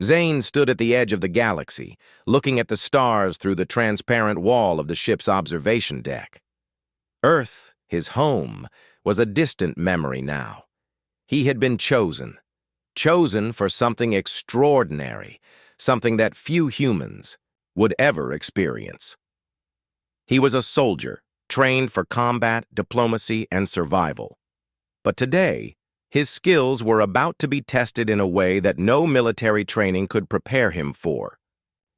Zane stood at the edge of the galaxy, looking at the stars through the transparent wall of the ship's observation deck. Earth, his home, was a distant memory now. He had been chosen for something extraordinary, something that few humans would ever experience. He was a soldier, trained for combat, diplomacy, and survival. But today, his skills were about to be tested in a way that no military training could prepare him for.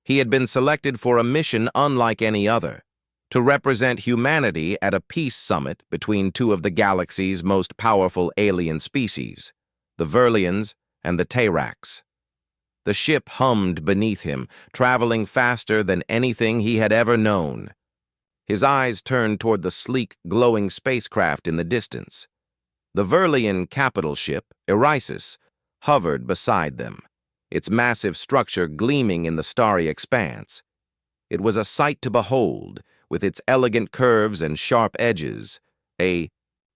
He had been selected for a mission unlike any other, to represent humanity at a peace summit between two of the galaxy's most powerful alien species, the Verlians and the Tayracs. The ship hummed beneath him, traveling faster than anything he had ever known. His eyes turned toward the sleek, glowing spacecraft in the distance. The Verlian capital ship, Erisis, hovered beside them, its massive structure gleaming in the starry expanse. It was a sight to behold, with its elegant curves and sharp edges, a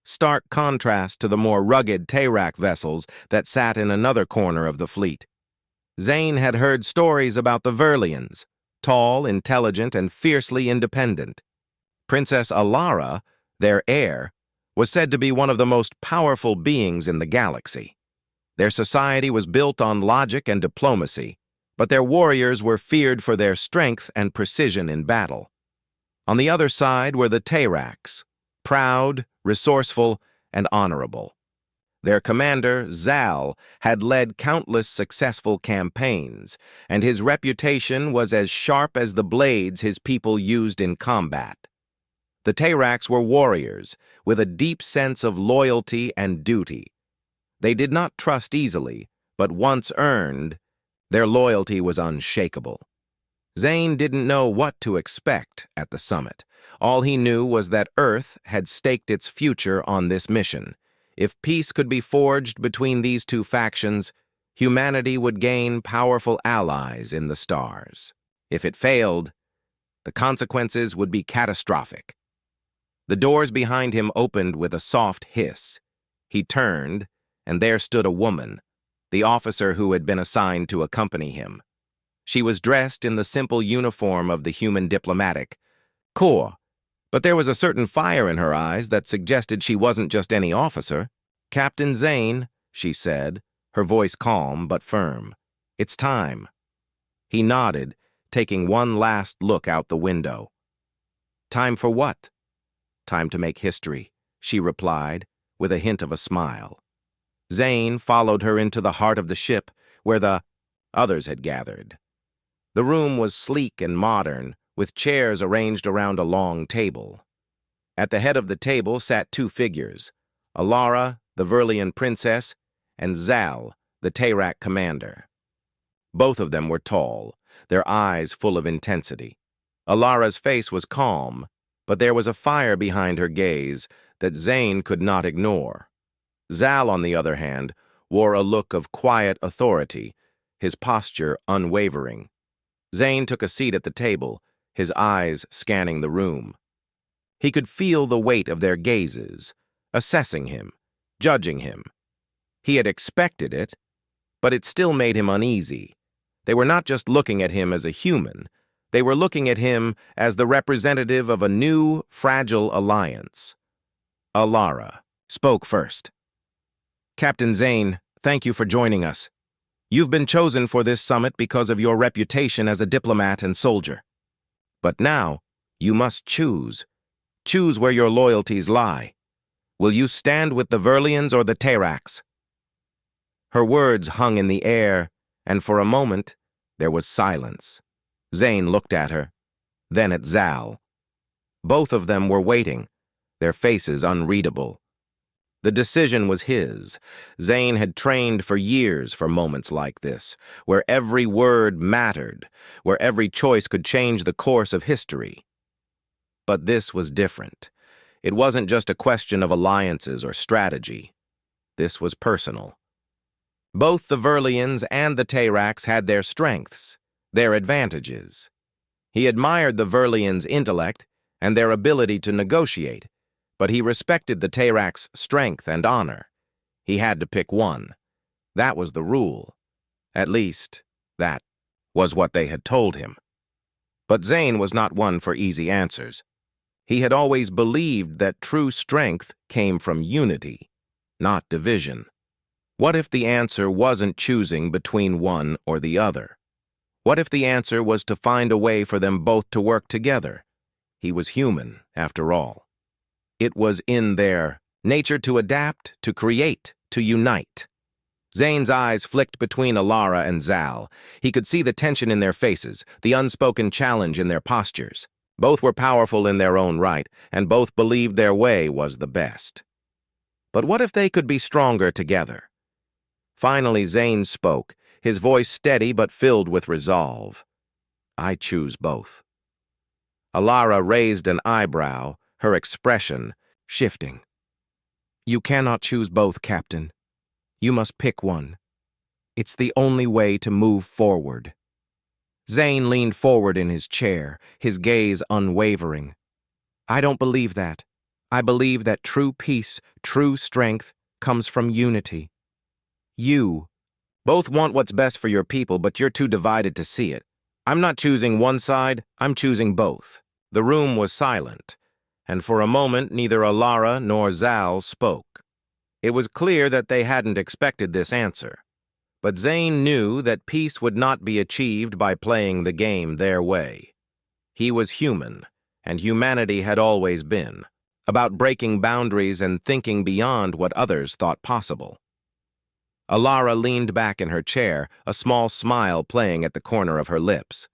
stark contrast to the more rugged Tayrak vessels that sat in another corner of the fleet. Zane had heard stories about the Verlians, tall, intelligent, and fiercely independent. Princess Alara, their heir, was said to be one of the most powerful beings in the galaxy. Their society was built on logic and diplomacy, but their warriors were feared for their strength and precision in battle. On the other side were the Tayracs, proud, resourceful, and honorable. Their commander, Zal, had led countless successful campaigns, and his reputation was as sharp as the blades his people used in combat. The Tayracs were warriors, with a deep sense of loyalty and duty. They did not trust easily, but once earned, their loyalty was unshakable. Zane didn't know what to expect at the summit. All he knew was that Earth had staked its future on this mission. If peace could be forged between these two factions, humanity would gain powerful allies in the stars. If it failed, the consequences would be catastrophic. The doors behind him opened with a soft hiss. He turned, and there stood a woman, the officer who had been assigned to accompany him. She was dressed in the simple uniform of the human diplomatic corps, but there was a certain fire in her eyes that suggested she wasn't just any officer. "Captain Zane," she said, her voice calm but firm. "It's time." He nodded, taking one last look out the window. "Time for what?" "Time to make history," she replied, with a hint of a smile. Zane followed her into the heart of the ship, where the others had gathered. The room was sleek and modern, with chairs arranged around a long table. At the head of the table sat two figures, Alara, the Verlian princess, and Zal, the Tayrak commander. Both of them were tall, their eyes full of intensity. Alara's face was calm, but there was a fire behind her gaze that Zane could not ignore. Zal, on the other hand, wore a look of quiet authority, his posture unwavering. Zane took a seat at the table, his eyes scanning the room. He could feel the weight of their gazes, assessing him, judging him. He had expected it, but it still made him uneasy. They were not just looking at him as a human, they were looking at him as the representative of a new, fragile alliance. Alara spoke first. "Captain Zane, thank you for joining us. You've been chosen for this summit because of your reputation as a diplomat and soldier. But now, you must choose. Choose where your loyalties lie. Will you stand with the Verlians or the Tayracs?" Her words hung in the air, and for a moment, there was silence. Zane looked at her, then at Zal. Both of them were waiting, their faces unreadable. The decision was his. Zane had trained for years for moments like this, where every word mattered, where every choice could change the course of history. But this was different. It wasn't just a question of alliances or strategy. This was personal. Both the Verlians and the Tayracs had their strengths, their advantages. He admired the Verlians' intellect and their ability to negotiate, but he respected the Tayracs' strength and honor. He had to pick one. That was the rule. At least, That was what they had told him. But Zane was not one for easy answers. He had always believed that true strength came from unity, not division. What if the answer wasn't choosing between one or the other? What if the answer was to find a way for them both to work together? He was human, after all. It was in their nature to adapt, to create, to unite. Zane's eyes flicked between Alara and Zal. He could see the tension in their faces, the unspoken challenge in their postures. Both were powerful in their own right, and both believed their way was the best. But what if they could be stronger together? Finally, Zane spoke, his voice steady but filled with resolve. I choose both. Alara raised an eyebrow, her expression shifting. You cannot choose both, Captain. You must pick one. It's the only way to move forward. Zane leaned forward in his chair, his gaze unwavering. I don't believe that. I believe that true peace, true strength, comes from unity. You both want what's best for your people, but you're too divided to see it. I'm not choosing one side, I'm choosing both. The room was silent, and for a moment neither Alara nor Zal spoke. It was clear that they hadn't expected this answer. But Zane knew that peace would not be achieved by playing the game their way. He was human, and humanity had always been, about breaking boundaries and thinking beyond what others thought possible. Alara leaned back in her chair, a small smile playing at the corner of her lips.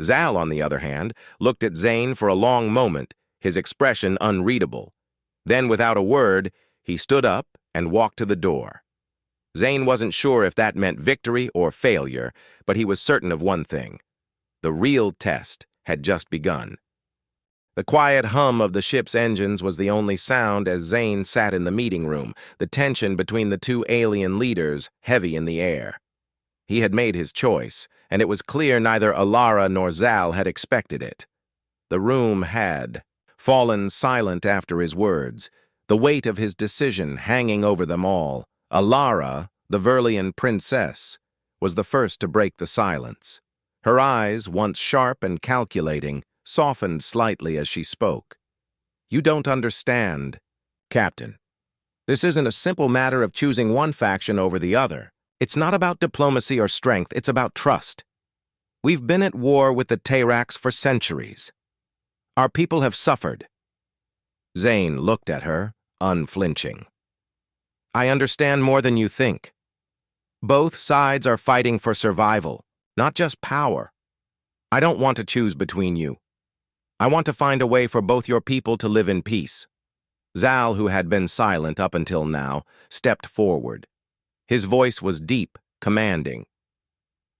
Zal, on the other hand, looked at Zane for a long moment, his expression unreadable. Then, without a word, he stood up and walked to the door. Zane wasn't sure if that meant victory or failure, but he was certain of one thing. The real test had just begun. The quiet hum of the ship's engines was the only sound as Zane sat in the meeting room, the tension between the two alien leaders heavy in the air. He had made his choice, and it was clear neither Alara nor Zal had expected it. The room had fallen silent after his words, the weight of his decision hanging over them all. Alara, the Verlian princess, was the first to break the silence. Her eyes, once sharp and calculating, softened slightly as she spoke. You don't understand, Captain. This isn't a simple matter of choosing one faction over the other. It's not about diplomacy or strength, it's about trust. We've been at war with the Teyrax for centuries. Our people have suffered. Zane looked at her, unflinching. I understand more than you think. Both sides are fighting for survival, not just power. I don't want to choose between you. I want to find a way for both your people to live in peace. Zal, who had been silent up until now, stepped forward. His voice was deep, commanding.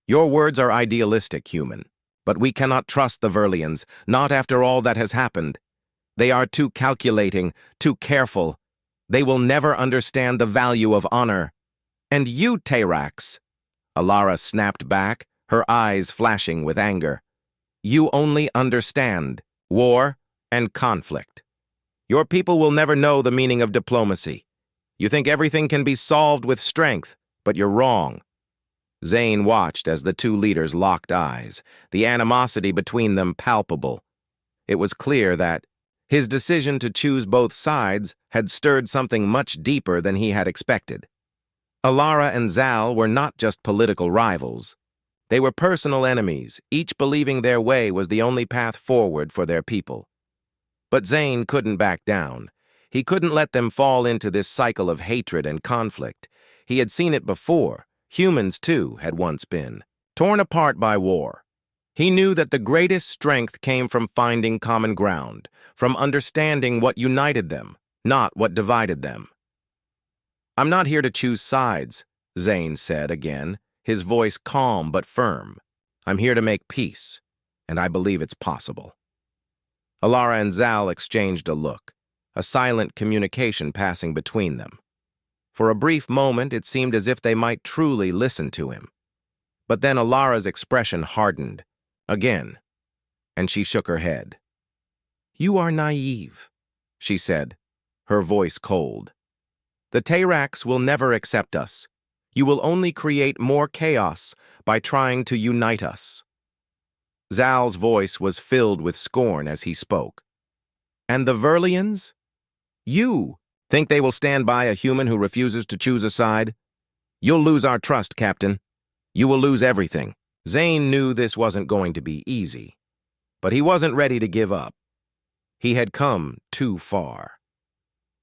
Your words are idealistic, human, but we cannot trust the Verlians, not after all that has happened. They are too calculating, too careful. They will never understand the value of honor. And you, Teyrax, Alara snapped back, her eyes flashing with anger. You only understand war and conflict. Your people will never know the meaning of diplomacy. You think everything can be solved with strength, but you're wrong. Zane watched as the two leaders locked eyes, the animosity between them palpable. It was clear that his decision to choose both sides had stirred something much deeper than he had expected. Alara and Zal were not just political rivals. They were personal enemies, each believing their way was the only path forward for their people. But Zane couldn't back down. He couldn't let them fall into this cycle of hatred and conflict. He had seen it before. Humans, too, had once been torn apart by war. He knew that the greatest strength came from finding common ground, from understanding what united them, not what divided them. I'm not here to choose sides, Zane said again, his voice calm but firm. I'm here to make peace, and I believe it's possible. Alara and Zal exchanged a look, a silent communication passing between them. For a brief moment, it seemed as if they might truly listen to him. But then Alara's expression hardened, again, and she shook her head. You are naive, she said, her voice cold. The Teyrax will never accept us. You will only create more chaos by trying to unite us." Zal's voice was filled with scorn as he spoke. "And the Verlians? You think they will stand by a human who refuses to choose a side? You'll lose our trust, Captain. You will lose everything." Zane knew this wasn't going to be easy, but he wasn't ready to give up. He had come too far.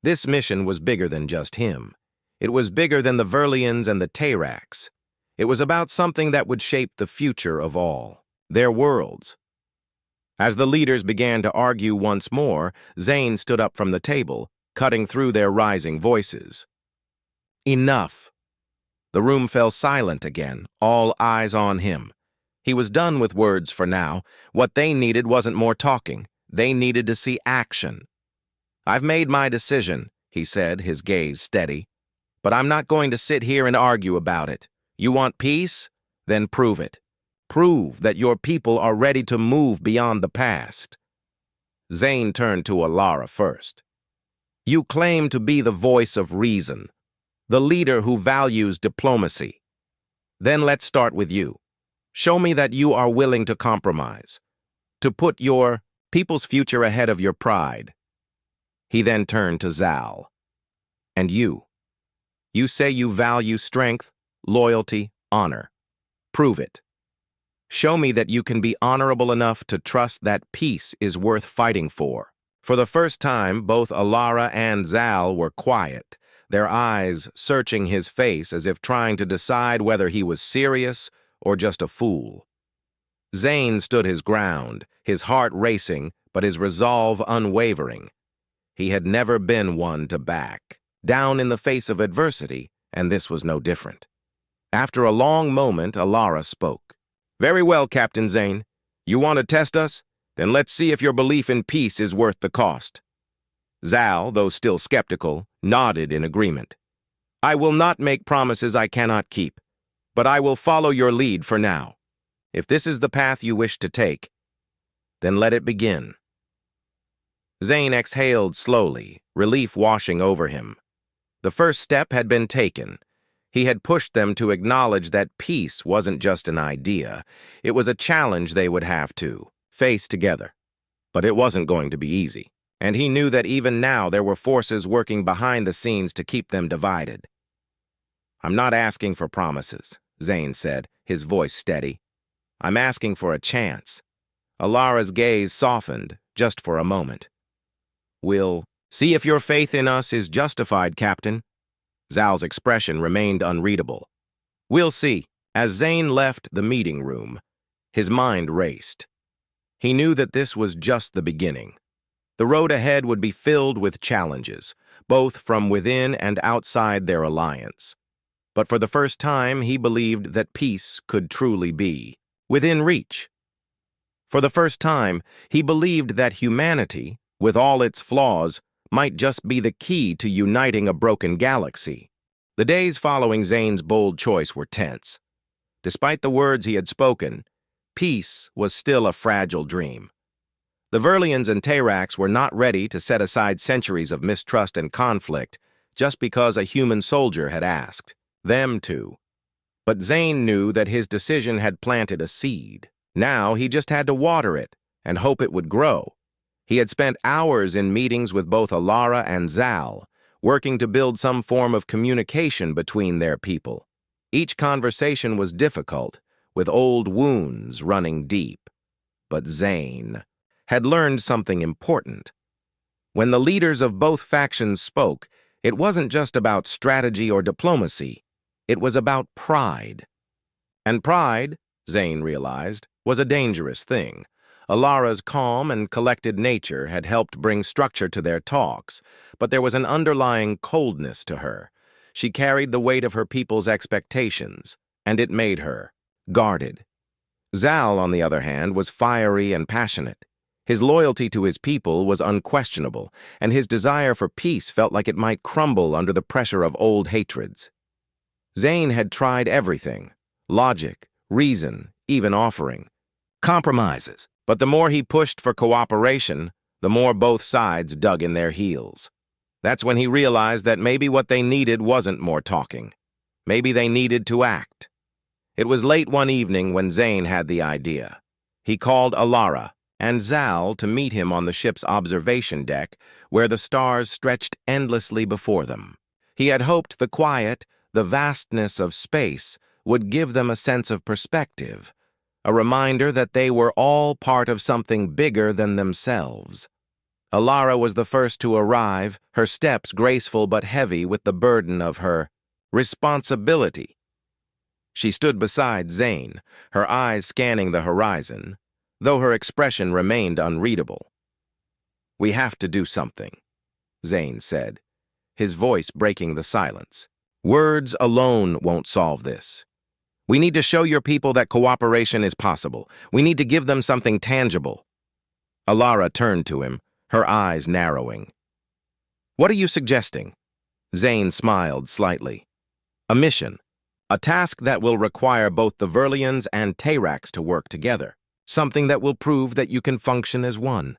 This mission was bigger than just him. It was bigger than the Verlians and the Tayracs. It was about something that would shape the future of all, their worlds. As the leaders began to argue once more, Zane stood up from the table, cutting through their rising voices. "Enough." The room fell silent again, all eyes on him. He was done with words for now. What they needed wasn't more talking. They needed to see action. "I've made my decision," he said, his gaze steady. "But I'm not going to sit here and argue about it. You want peace? Then prove it. Prove that your people are ready to move beyond the past." Zane turned to Alara first. "You claim to be the voice of reason, the leader who values diplomacy. Then let's start with you. Show me that you are willing to compromise, to put your people's future ahead of your pride." He then turned to Zal. "And you? You say you value strength, loyalty, honor. Prove it. Show me that you can be honorable enough to trust that peace is worth fighting for." For the first time, both Alara and Zal were quiet, their eyes searching his face as if trying to decide whether he was serious or just a fool. Zane stood his ground, his heart racing, but his resolve unwavering. He had never been one to back down in the face of adversity, and this was no different. After a long moment, Alara spoke. "Very well, Captain Zane. You want to test us? Then let's see if your belief in peace is worth the cost." Zal, though still skeptical, nodded in agreement. "I will not make promises I cannot keep, but I will follow your lead for now. If this is the path you wish to take, then let it begin." Zane exhaled slowly, relief washing over him. The first step had been taken. He had pushed them to acknowledge that peace wasn't just an idea. It was a challenge they would have to face together. But it wasn't going to be easy, and he knew that even now there were forces working behind the scenes to keep them divided. "I'm not asking for promises," Zane said, his voice steady. "I'm asking for a chance." Alara's gaze softened, just for a moment. "We'll see if your faith in us is justified, Captain." Zal's expression remained unreadable. "We'll see." As Zane left the meeting room, his mind raced. He knew that this was just the beginning. The road ahead would be filled with challenges, both from within and outside their alliance. But for the first time, he believed that peace could truly be within reach. For the first time, he believed that humanity, with all its flaws, might just be the key to uniting a broken galaxy. The days following Zane's bold choice were tense. Despite the words he had spoken, peace was still a fragile dream. The Verlians and Tayracs were not ready to set aside centuries of mistrust and conflict just because a human soldier had asked them to. But Zane knew that his decision had planted a seed. Now he just had to water it and hope it would grow. He had spent hours in meetings with both Alara and Zal, working to build some form of communication between their people. Each conversation was difficult, with old wounds running deep. But Zane had learned something important. When the leaders of both factions spoke, it wasn't just about strategy or diplomacy. It was about pride. And pride, Zane realized, was a dangerous thing. Alara's calm and collected nature had helped bring structure to their talks, but there was an underlying coldness to her. She carried the weight of her people's expectations, and it made her guarded. Zal, on the other hand, was fiery and passionate. His loyalty to his people was unquestionable, and his desire for peace felt like it might crumble under the pressure of old hatreds. Zane had tried everything: logic, reason, even offering compromises. But the more he pushed for cooperation, the more both sides dug in their heels. That's when he realized that maybe what they needed wasn't more talking. Maybe they needed to act. It was late one evening when Zane had the idea. He called Alara and Zal to meet him on the ship's observation deck, where the stars stretched endlessly before them. He had hoped the quiet, the vastness of space would give them a sense of perspective, a reminder that they were all part of something bigger than themselves. Alara was the first to arrive, her steps graceful but heavy with the burden of her responsibility. She stood beside Zane, her eyes scanning the horizon, though her expression remained unreadable. "We have to do something," Zane said, his voice breaking the silence. "Words alone won't solve this. We need to show your people that cooperation is possible. We need to give them something tangible." Alara turned to him, her eyes narrowing. "What are you suggesting?" Zane smiled slightly. "A mission. A task that will require both the Verlians and Tayrax to work together. Something that will prove that you can function as one."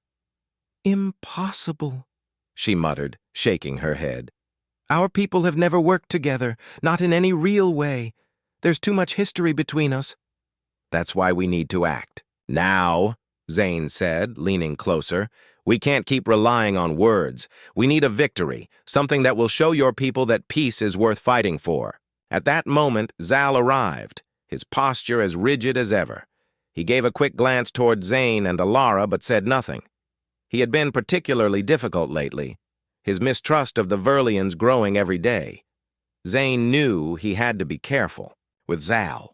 "Impossible," she muttered, shaking her head. "Our people have never worked together, not in any real way. There's too much history between us." "That's why we need to act. Now," Zane said, leaning closer. "We can't keep relying on words. We need a victory, something that will show your people that peace is worth fighting for." At that moment, Zal arrived, his posture as rigid as ever. He gave a quick glance toward Zane and Alara, but said nothing. He had been particularly difficult lately, his mistrust of the Verlians growing every day. Zane knew he had to be careful with Zal.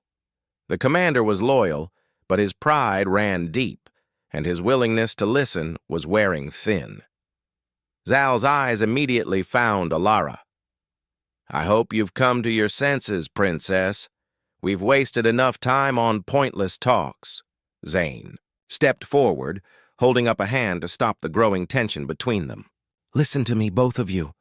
The commander was loyal, but his pride ran deep, and his willingness to listen was wearing thin. Zal's eyes immediately found Alara. "I hope you've come to your senses, Princess. We've wasted enough time on pointless talks." Zane stepped forward, holding up a hand to stop the growing tension between them. "Listen to me, both of you.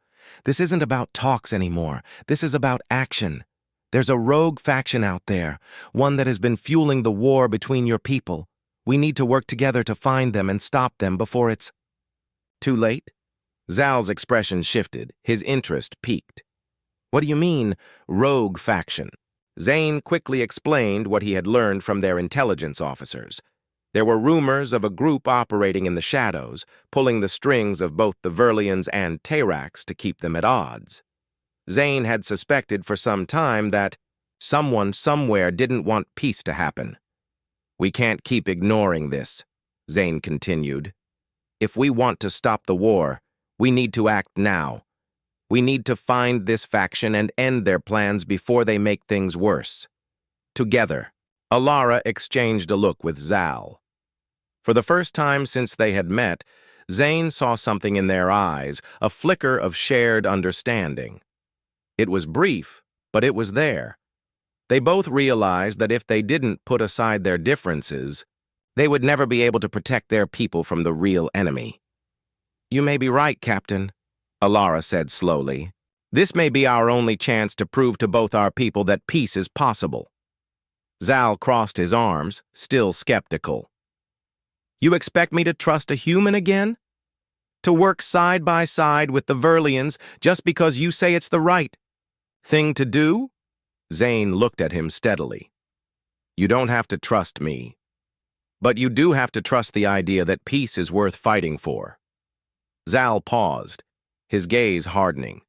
This isn't about talks anymore. This is about action. There's a rogue faction out there, one that has been fueling the war between your people. We need to work together to find them and stop them before it's too late." Zal's expression shifted, his interest piqued. "What do you mean, rogue faction?" Zane quickly explained what he had learned from their intelligence officers. There were rumors of a group operating in the shadows, pulling the strings of both the Verlians and Tayrax to keep them at odds. Zane had suspected for some time that someone somewhere didn't want peace to happen. "We can't keep ignoring this," Zane continued. "If we want to stop the war, we need to act now. We need to find this faction and end their plans before they make things worse." Together, Alara exchanged a look with Zal. For the first time since they had met, Zane saw something in their eyes, a flicker of shared understanding. It was brief, but it was there. They both realized that if they didn't put aside their differences, they would never be able to protect their people from the real enemy. "You may be right, Captain," Alara said slowly. "This may be our only chance to prove to both our people that peace is possible." Zal crossed his arms, still skeptical. "You expect me to trust a human again? To work side by side with the Verlians just because you say it's the right thing to do?" Zane looked at him steadily. "You don't have to trust me, but you do have to trust the idea that peace is worth fighting for." Zal paused, his gaze hardening.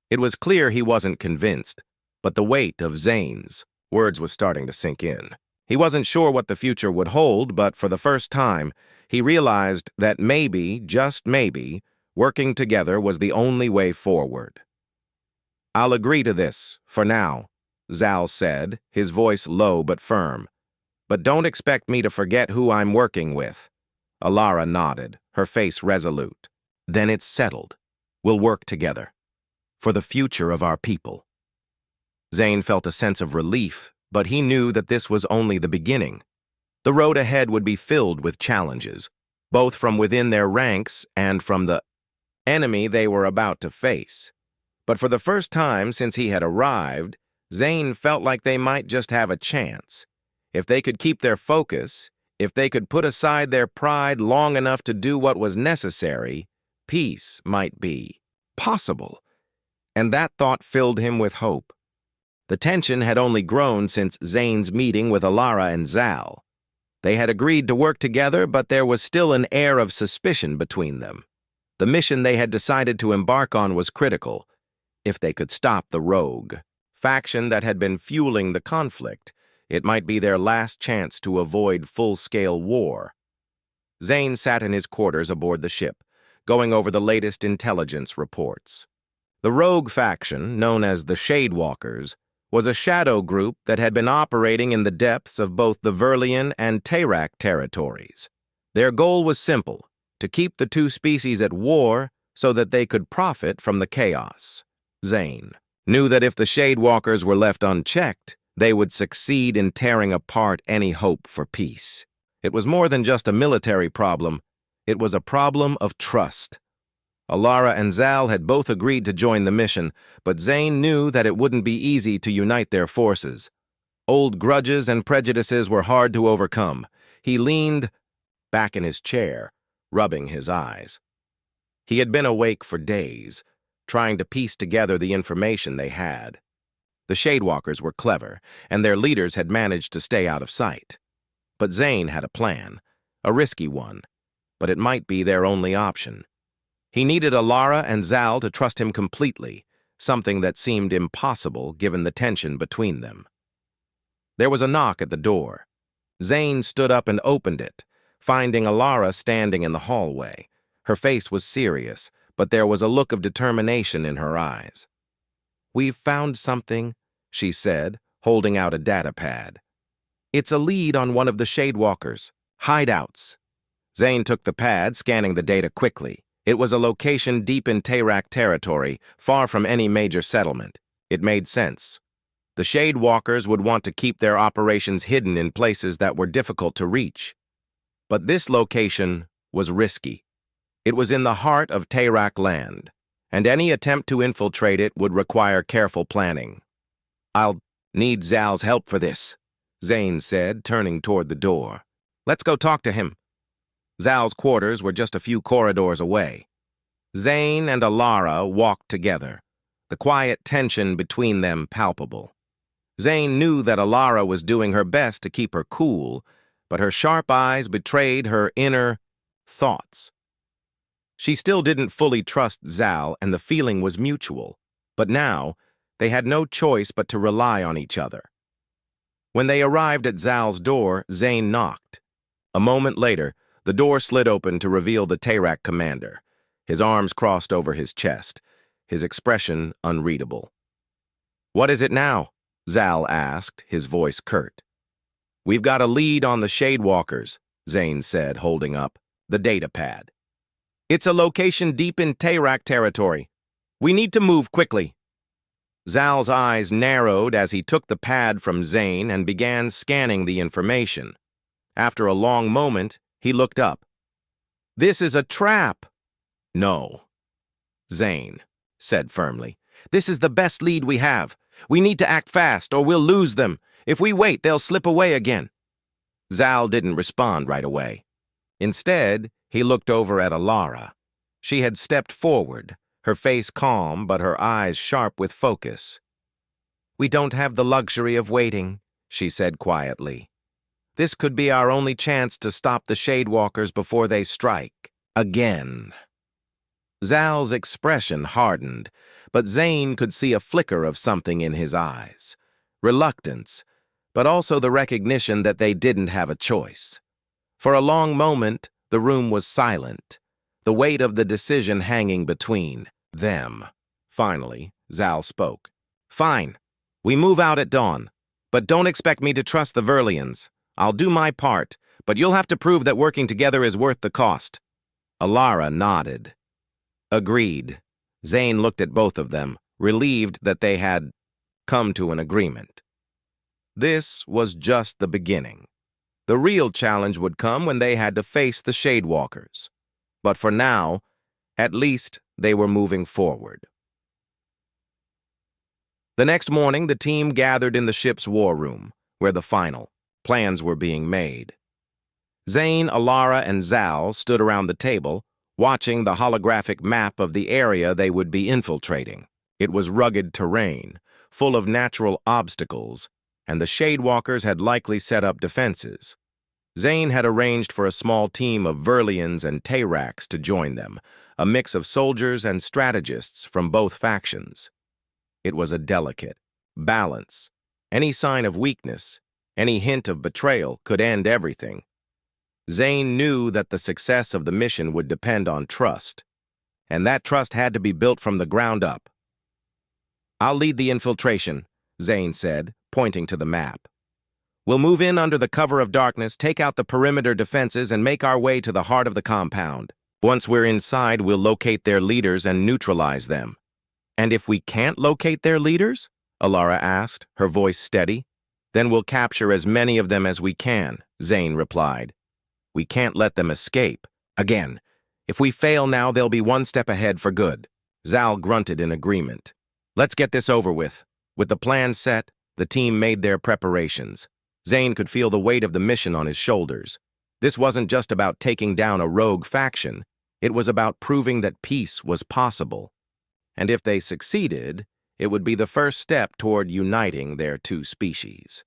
It was clear he wasn't convinced, but the weight of Zane's words was starting to sink in. He wasn't sure what the future would hold, but for the first time, he realized that maybe, just maybe, working together was the only way forward. "I'll agree to this, for now," Zal said, his voice low but firm. "But don't expect me to forget who I'm working with." Alara nodded, her face resolute. "Then it's settled. We'll work together. For the future of our people." Zane felt a sense of relief, but he knew that this was only the beginning. The road ahead would be filled with challenges, both from within their ranks and from the enemy they were about to face. But for the first time since he had arrived, Zane felt like they might just have a chance. If they could keep their focus, if they could put aside their pride long enough to do what was necessary, peace might be possible. And that thought filled him with hope. The tension had only grown since Zane's meeting with Alara and Zal. They had agreed to work together, but there was still an air of suspicion between them. The mission they had decided to embark on was critical, if they could stop the rogue faction that had been fueling the conflict. It might be their last chance to avoid full-scale war. Zane sat in his quarters aboard the ship, going over the latest intelligence reports. The rogue faction, known as the Shadewalkers, was a shadow group that had been operating in the depths of both the Verlian and Teyrak territories. Their goal was simple: to keep the two species at war so that they could profit from the chaos. Zane knew that if the Shadewalkers were left unchecked, they would succeed in tearing apart any hope for peace. It was more than just a military problem. It was a problem of trust. Alara and Zal had both agreed to join the mission, but Zane knew that it wouldn't be easy to unite their forces. Old grudges and prejudices were hard to overcome. He leaned back in his chair, rubbing his eyes. He had been awake for days, trying to piece together the information they had. The Shadewalkers were clever, and their leaders had managed to stay out of sight. But Zane had a plan, a risky one, but it might be their only option. He needed Alara and Zal to trust him completely, something that seemed impossible given the tension between them. There was a knock at the door. Zane stood up and opened it, finding Alara standing in the hallway. Her face was serious, but there was a look of determination in her eyes. "We've found something," she said, holding out a data pad. "It's a lead on one of the Shadewalkers' hideouts." Zane took the pad, scanning the data quickly. It was a location deep in Teyrak territory, far from any major settlement. It made sense. The Shadewalkers would want to keep their operations hidden in places that were difficult to reach. But this location was risky. It was in the heart of Teyrak land, and any attempt to infiltrate it would require careful planning. "I'll need Zal's help for this," Zane said, turning toward the door. "Let's go talk to him." Zal's quarters were just a few corridors away. Zane and Alara walked together, the quiet tension between them palpable. Zane knew that Alara was doing her best to keep her cool, but her sharp eyes betrayed her inner thoughts. She still didn't fully trust Zal, and the feeling was mutual, but now they had no choice but to rely on each other. When they arrived at Zal's door, Zane knocked. A moment later, the door slid open to reveal the Teyrak commander, his arms crossed over his chest, his expression unreadable. "What is it now?" Zal asked, his voice curt. "We've got a lead on the Shadewalkers," Zane said, holding up the data pad. "It's a location deep in Teyrak territory. We need to move quickly." Zal's eyes narrowed as he took the pad from Zane and began scanning the information. After a long moment, he looked up. "This is a trap." "No," Zane said firmly. "This is the best lead we have. We need to act fast or we'll lose them. If we wait, they'll slip away again." Zal didn't respond right away. Instead, he looked over at Alara. She had stepped forward, her face calm but her eyes sharp with focus. "We don't have the luxury of waiting," she said quietly. "This could be our only chance to stop the Shadewalkers before they strike again." Zal's expression hardened, but Zane could see a flicker of something in his eyes. Reluctance, but also the recognition that they didn't have a choice. For a long moment, the room was silent, the weight of the decision hanging between them. Finally, Zal spoke. "Fine. We move out at dawn, but don't expect me to trust the Verlians. I'll do my part, but you'll have to prove that working together is worth the cost." Alara nodded. Agreed. Zane looked at both of them, relieved that they had come to an agreement. This was just the beginning. The real challenge would come when they had to face the Shadewalkers. But for now, at least they were moving forward. The next morning, the team gathered in the ship's war room, where the final plans were being made. Zane, Alara, and Zal stood around the table, watching the holographic map of the area they would be infiltrating. It was rugged terrain, full of natural obstacles, and the Shadewalkers had likely set up defenses. Zane had arranged for a small team of Verlians and Tayraks to join them, a mix of soldiers and strategists from both factions. It was a delicate balance. Any sign of weakness, any hint of betrayal could end everything. Zane knew that the success of the mission would depend on trust, and that trust had to be built from the ground up. "I'll lead the infiltration," Zane said, pointing to the map. "We'll move in under the cover of darkness, take out the perimeter defenses, and make our way to the heart of the compound. Once we're inside, we'll locate their leaders and neutralize them." "And if we can't locate their leaders?" Alara asked, her voice steady. "Then we'll capture as many of them as we can," Zane replied. "We can't let them escape. Again, if we fail now, they'll be one step ahead for good." Zal grunted in agreement. "Let's get this over with." With the plan set, the team made their preparations. Zane could feel the weight of the mission on his shoulders. This wasn't just about taking down a rogue faction. It was about proving that peace was possible. And if they succeeded, it would be the first step toward uniting their two species.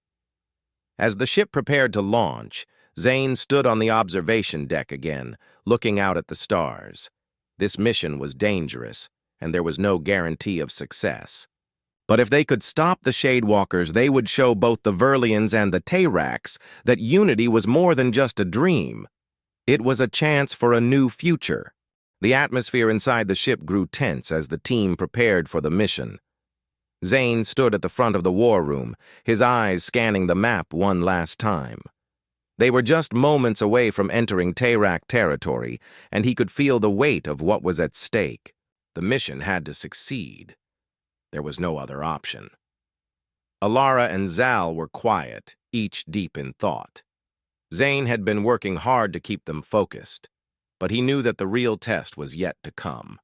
As the ship prepared to launch, Zane stood on the observation deck again, looking out at the stars. This mission was dangerous, and there was no guarantee of success. But if they could stop the Shadewalkers, they would show both the Verlians and the Tayraks that unity was more than just a dream. It was a chance for a new future. The atmosphere inside the ship grew tense as the team prepared for the mission. Zane stood at the front of the war room, his eyes scanning the map one last time. They were just moments away from entering Tayrak territory, and he could feel the weight of what was at stake. The mission had to succeed. There was no other option. Alara and Zal were quiet, each deep in thought. Zane had been working hard to keep them focused, but he knew that the real test was yet to come.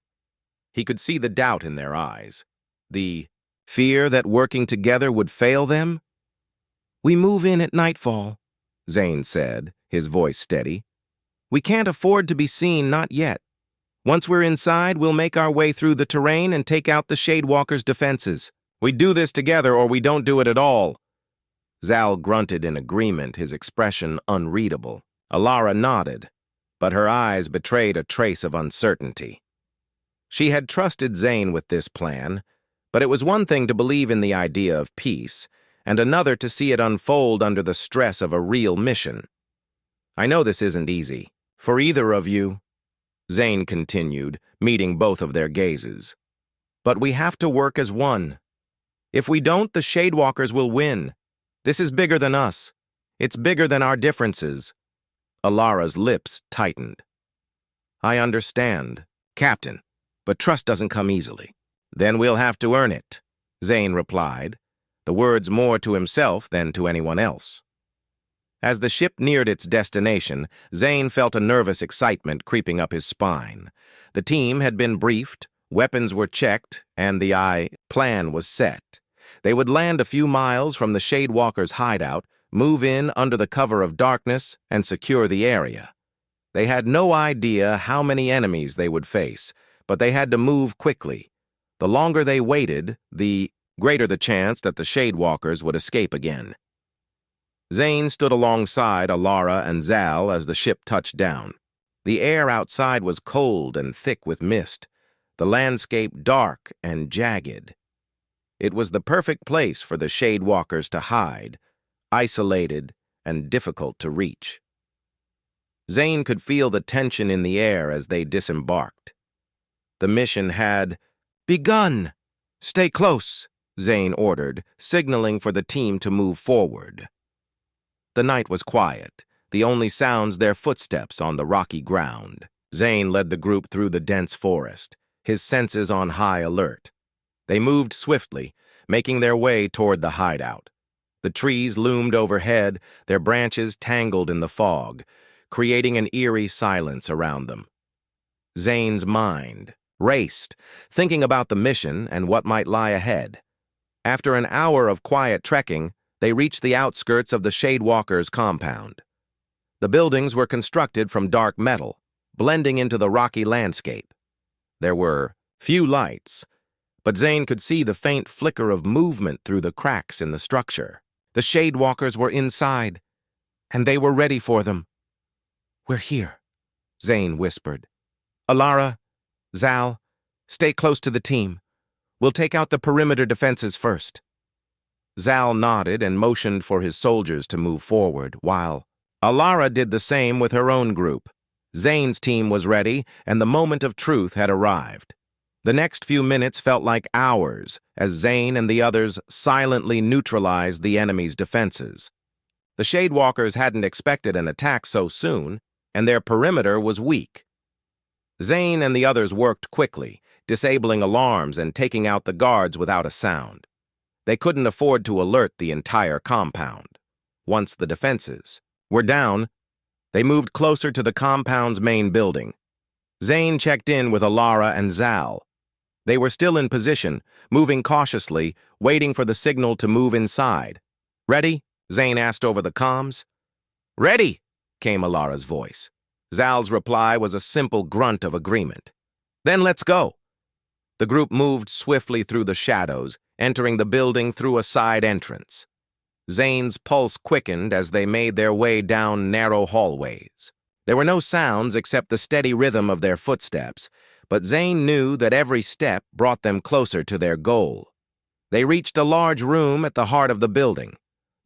He could see the doubt in their eyes, the fear that working together would fail them. "We move in at nightfall," Zane said, his voice steady. "We can't afford to be seen, not yet. Once we're inside, we'll make our way through the terrain and take out the Shadewalkers' defenses. We do this together or we don't do it at all." Zal grunted in agreement, his expression unreadable. Alara nodded, but her eyes betrayed a trace of uncertainty. She had trusted Zane with this plan, but it was one thing to believe in the idea of peace, and another to see it unfold under the stress of a real mission. "I know this isn't easy. For either of you," Zane continued, meeting both of their gazes. "But we have to work as one. If we don't, the Shadewalkers will win. This is bigger than us. It's bigger than our differences." Alara's lips tightened. "I understand, Captain, but trust doesn't come easily." "Then we'll have to earn it," Zane replied, the words more to himself than to anyone else. As the ship neared its destination, Zane felt a nervous excitement creeping up his spine. The team had been briefed, weapons were checked, and the plan was set. They would land a few miles from the Shadewalkers' hideout, move in under the cover of darkness, and secure the area. They had no idea how many enemies they would face, but they had to move quickly. The longer they waited, the greater the chance that the Shadewalkers would escape again. Zane stood alongside Alara and Zal as the ship touched down. The air outside was cold and thick with mist, the landscape dark and jagged. It was the perfect place for the Shadewalkers to hide, isolated and difficult to reach. Zane could feel the tension in the air as they disembarked. The mission had begun. "Stay close," Zane ordered, signaling for the team to move forward. The night was quiet, the only sounds their footsteps on the rocky ground. Zane led the group through the dense forest, his senses on high alert. They moved swiftly, making their way toward the hideout. The trees loomed overhead, their branches tangled in the fog, creating an eerie silence around them. Zane's mind raced, thinking about the mission and what might lie ahead. After an hour of quiet trekking, they reached the outskirts of the Shadewalkers' compound. The buildings were constructed from dark metal, blending into the rocky landscape. There were few lights, but Zane could see the faint flicker of movement through the cracks in the structure. The Shadewalkers were inside, and they were ready for them. "We're here," Zane whispered. "Alara, Zal, stay close to the team. We'll take out the perimeter defenses first." Zal nodded and motioned for his soldiers to move forward, while Alara did the same with her own group. Zane's team was ready, and the moment of truth had arrived. The next few minutes felt like hours as Zane and the others silently neutralized the enemy's defenses. The Shadewalkers hadn't expected an attack so soon, and their perimeter was weak. Zane and the others worked quickly, disabling alarms and taking out the guards without a sound. They couldn't afford to alert the entire compound. Once the defenses were down, they moved closer to the compound's main building. Zane checked in with Alara and Zal. They were still in position, moving cautiously, waiting for the signal to move inside. "Ready?" Zane asked over the comms. "Ready," came Alara's voice. Zal's reply was a simple grunt of agreement. "Then let's go." The group moved swiftly through the shadows, entering the building through a side entrance. Zane's pulse quickened as they made their way down narrow hallways. There were no sounds except the steady rhythm of their footsteps, but Zane knew that every step brought them closer to their goal. They reached a large room at the heart of the building.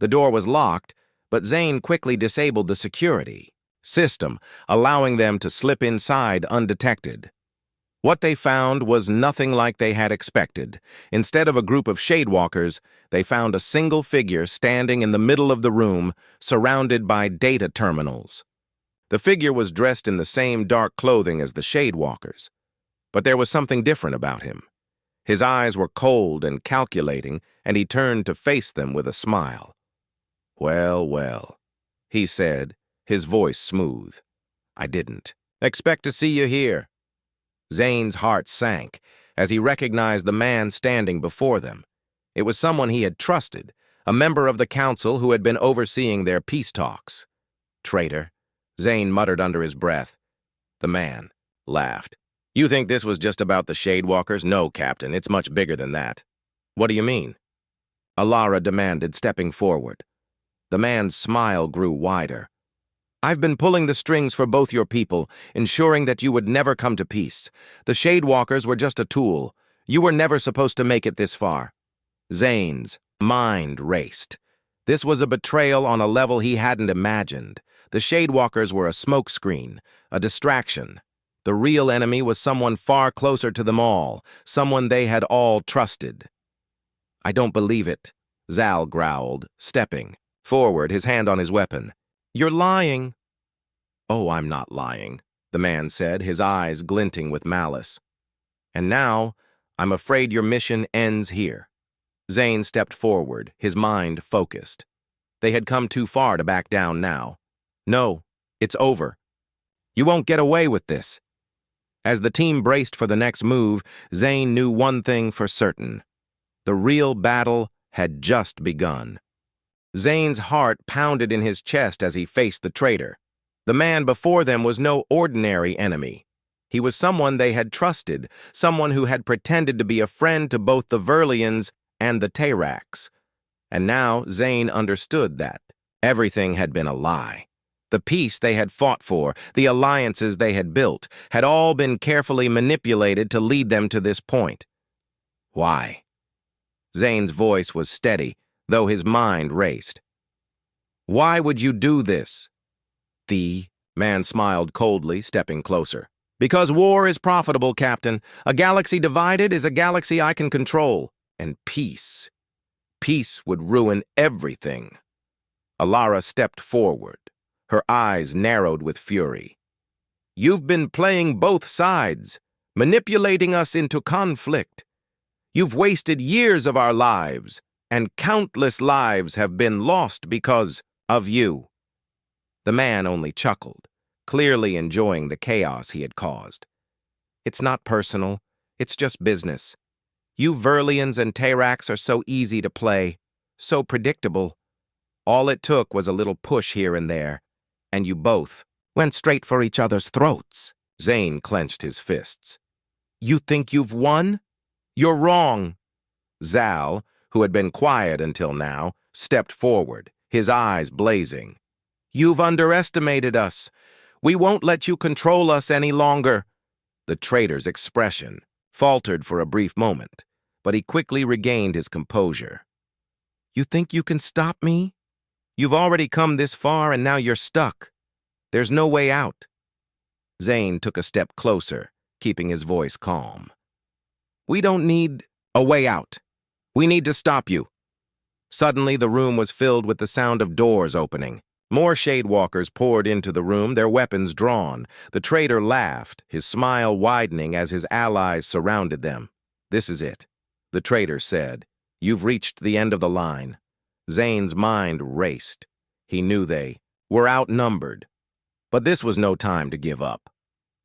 The door was locked, but Zane quickly disabled the security system, allowing them to slip inside undetected. What they found was nothing like they had expected. Instead of a group of Shadewalkers, they found a single figure standing in the middle of the room, surrounded by data terminals. The figure was dressed in the same dark clothing as the Shadewalkers, but there was something different about him. His eyes were cold and calculating, and he turned to face them with a smile. "Well, well," he said, his voice smooth. "I didn't expect to see you here." Zane's heart sank as he recognized the man standing before them. It was someone he had trusted, a member of the council who had been overseeing their peace talks. "Traitor," Zane muttered under his breath. The man laughed. "You think this was just about the Shadewalkers? No, Captain, it's much bigger than that." "What do you mean?" Alara demanded, stepping forward. The man's smile grew wider. "I've been pulling the strings for both your people, ensuring that you would never come to peace. The Shadewalkers were just a tool. You were never supposed to make it this far." Zane's mind raced. This was a betrayal on a level he hadn't imagined. The Shadewalkers were a smokescreen, a distraction. The real enemy was someone far closer to them all, someone they had all trusted. "I don't believe it," Zal growled, stepping forward, his hand on his weapon. "You're lying." "Oh, I'm not lying," the man said, his eyes glinting with malice. "And now, I'm afraid your mission ends here." Zane stepped forward, his mind focused. They had come too far to back down now. "No, it's over. You won't get away with this." As the team braced for the next move, Zane knew one thing for certain. The real battle had just begun. Zane's heart pounded in his chest as he faced the traitor. The man before them was no ordinary enemy. He was someone they had trusted, someone who had pretended to be a friend to both the Verlians and the Teyrax. And now Zane understood that everything had been a lie. The peace they had fought for, the alliances they had built, had all been carefully manipulated to lead them to this point. Why? Zane's voice was steady, though his mind raced. "Why would you do this?" The man smiled coldly, stepping closer. "Because war is profitable, Captain. A galaxy divided is a galaxy I can control. And peace would ruin everything." Alara stepped forward. Her eyes narrowed with fury. "You've been playing both sides, manipulating us into conflict. You've wasted years of our lives, and countless lives have been lost because of you." The man only chuckled, clearly enjoying the chaos he had caused. "It's not personal. It's just business. You Verlians and Teyrax are so easy to play, so predictable. All it took was a little push here and there, and you both went straight for each other's throats." Zane clenched his fists. "You think you've won?" You're wrong. Zal, who had been quiet until now, stepped forward, his eyes blazing. You've underestimated us. We won't let you control us any longer. The traitor's expression faltered for a brief moment, but he quickly regained his composure. You think you can stop me? You've already come this far and now you're stuck. There's no way out. Zane took a step closer, keeping his voice calm. We don't need a way out. We need to stop you. Suddenly, the room was filled with the sound of doors opening. More Shadewalkers poured into the room, their weapons drawn. The traitor laughed, his smile widening as his allies surrounded them. This is it, the traitor said. You've reached the end of the line. Zane's mind raced. He knew they were outnumbered. But this was no time to give up.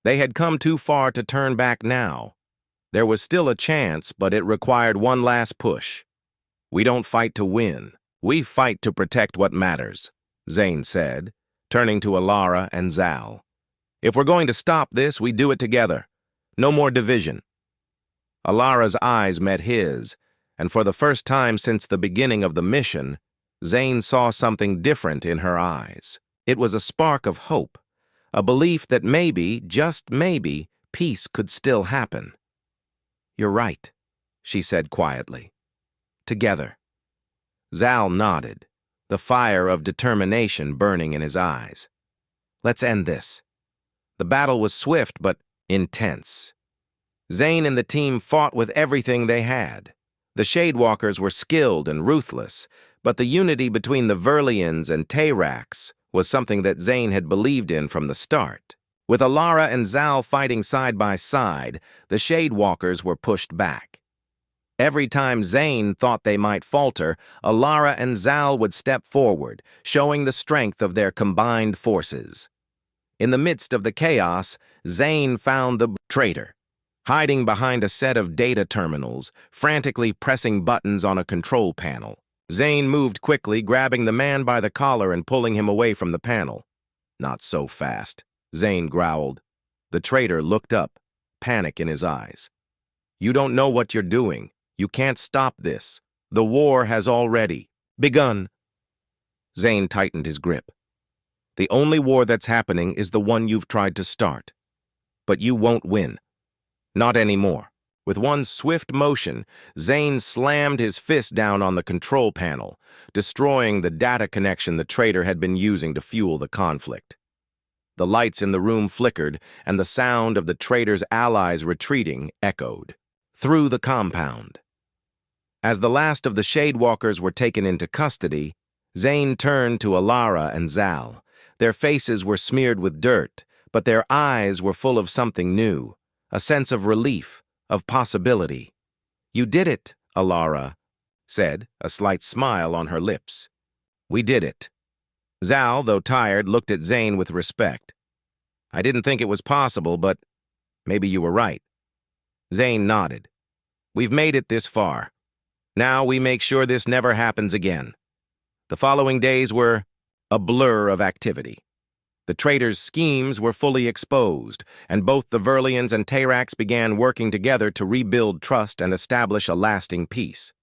They had come too far to turn back now. There was still a chance, but it required one last push. We don't fight to win. We fight to protect what matters, Zane said, turning to Alara and Zal. If we're going to stop this, we do it together. No more division. Alara's eyes met his, and for the first time since the beginning of the mission, Zane saw something different in her eyes. It was a spark of hope, a belief that maybe, just maybe, peace could still happen. You're right, she said quietly. Together. Zal nodded, the fire of determination burning in his eyes. Let's end this. The battle was swift but intense. Zane and the team fought with everything they had. The Shadewalkers were skilled and ruthless, but the unity between the Verlians and Tayrax was something that Zane had believed in from the start. With Alara and Zal fighting side by side, the Shadewalkers were pushed back. Every time Zane thought they might falter, Alara and Zal would step forward, showing the strength of their combined forces. In the midst of the chaos, Zane found the traitor, hiding behind a set of data terminals, frantically pressing buttons on a control panel. Zane moved quickly, grabbing the man by the collar and pulling him away from the panel. Not so fast, Zane growled. The traitor looked up, panic in his eyes. You don't know what you're doing. You can't stop this. The war has already begun. Zane tightened his grip. The only war that's happening is the one you've tried to start. But you won't win. Not anymore. With one swift motion, Zane slammed his fist down on the control panel, destroying the data connection the traitor had been using to fuel the conflict. The lights in the room flickered, and the sound of the traitor's allies retreating echoed through the compound. As the last of the Shadewalkers were taken into custody, Zane turned to Alara and Zal. Their faces were smeared with dirt, but their eyes were full of something new, a sense of relief, of possibility. You did it, Alara said, a slight smile on her lips. We did it. Zal, though tired, looked at Zane with respect. I didn't think it was possible, but maybe you were right. Zane nodded. We've made it this far. Now we make sure this never happens again. The following days were a blur of activity. The traitor's schemes were fully exposed, and both the Verlians and Tayrax began working together to rebuild trust and establish a lasting peace.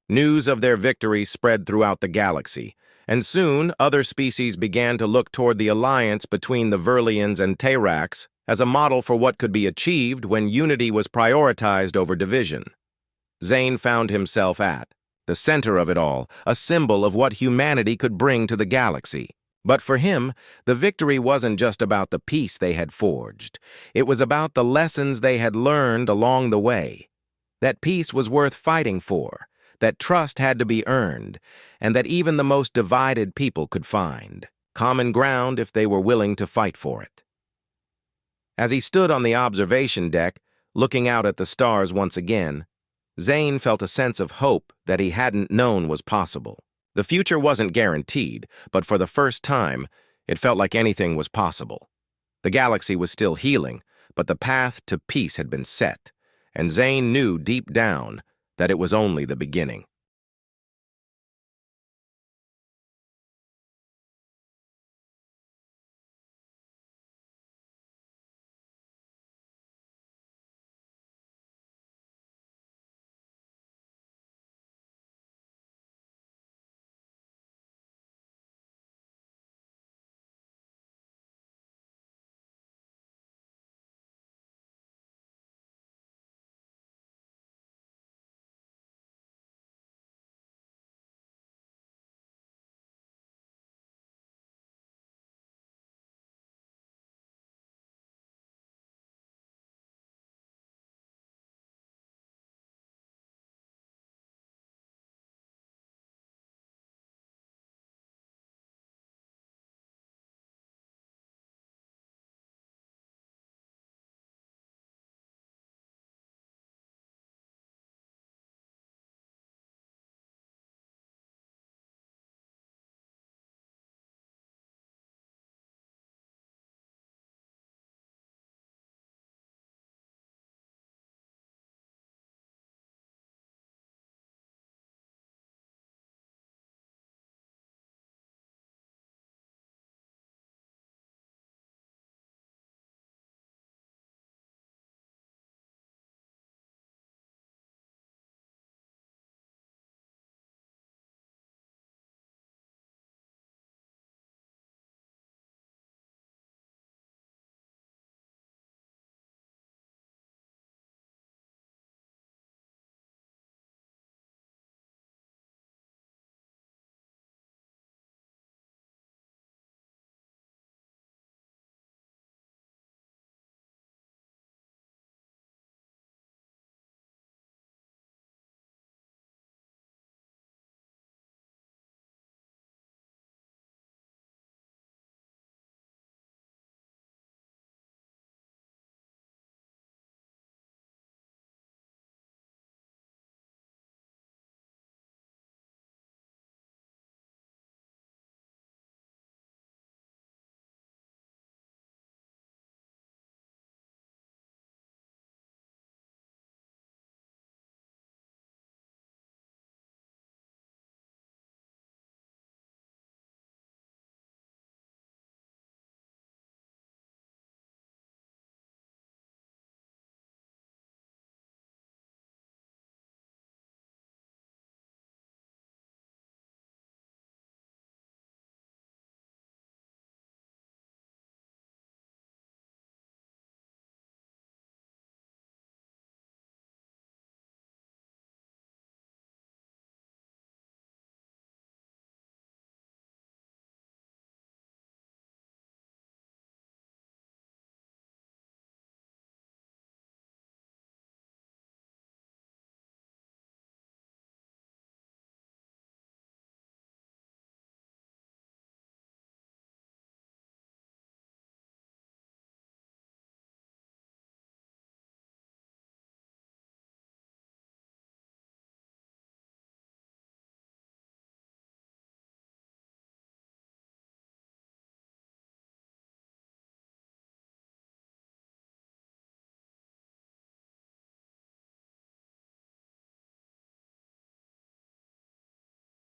News of their victory spread throughout the galaxy, and soon other species began to look toward the alliance between the Verlians and Tayrax as a model for what could be achieved when unity was prioritized over division. Zane found himself at the center of it all, a symbol of what humanity could bring to the galaxy. But for him, the victory wasn't just about the peace they had forged. It was about the lessons they had learned along the way. That peace was worth fighting for, that trust had to be earned, and that even the most divided people could find common ground if they were willing to fight for it. As he stood on the observation deck, looking out at the stars once again, Zane felt a sense of hope that he hadn't known was possible. The future wasn't guaranteed, but for the first time, it felt like anything was possible. The galaxy was still healing, but the path to peace had been set, and Zane knew deep down that it was only the beginning.